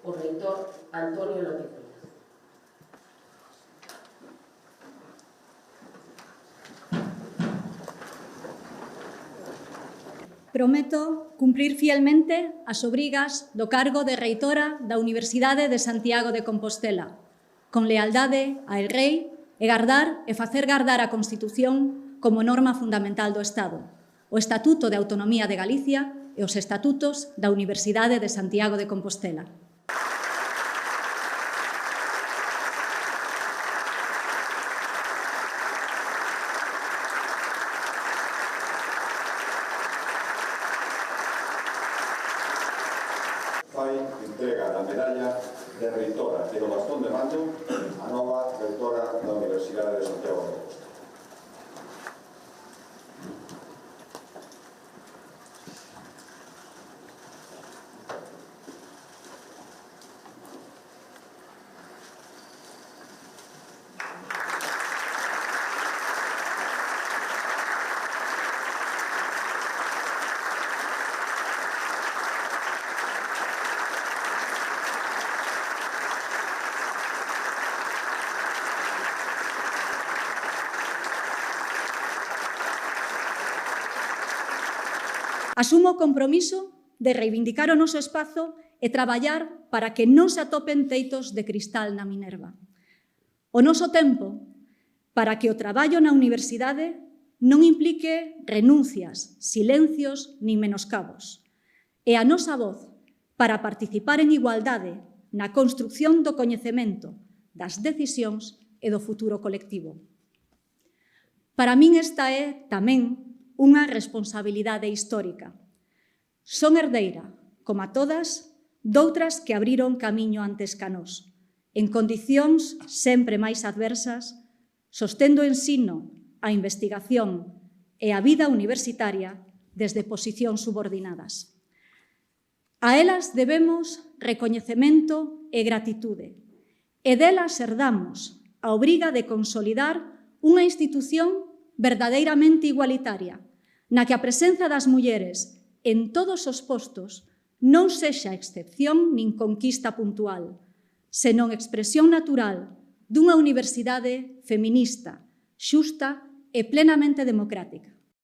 o reitor Antonio López Ruiz. Prometo cumprir fielmente as obrigas do cargo de reitora da Universidade de Santiago de Compostela, con lealdade ao Rei e gardar e facer gardar a Constitución como norma fundamental do Estado, o Estatuto de Autonomía de Galicia e os Estatutos da Universidade de Santiago de Compostela. Fai entrega da medalla de reitora e do bastón de mando a nova reitora da Universidade de Santiago de Compostela. Asumo o compromiso de reivindicar o noso espazo e traballar para que non se atopen teitos de cristal na Minerva. O noso tempo para que o traballo na universidade non implique renuncias, silencios nin menoscabos. E a nosa voz para participar en igualdade na construción do coñecemento, das decisións e do futuro colectivo. Para min esta é tamén unha responsabilidade histórica. Son herdeira, como a todas, doutras que abriron camiño antes ca nós, en condicións sempre máis adversas, sostendo o ensino, a investigación e a vida universitaria desde posicións subordinadas. A elas debemos recoñecemento e gratitude, e delas herdamos a obriga de consolidar unha institución verdadeiramente igualitaria, na que a presenza das mulleres en todos os postos non sexa excepción nin conquista puntual, senón expresión natural dunha universidade feminista, xusta e plenamente democrática.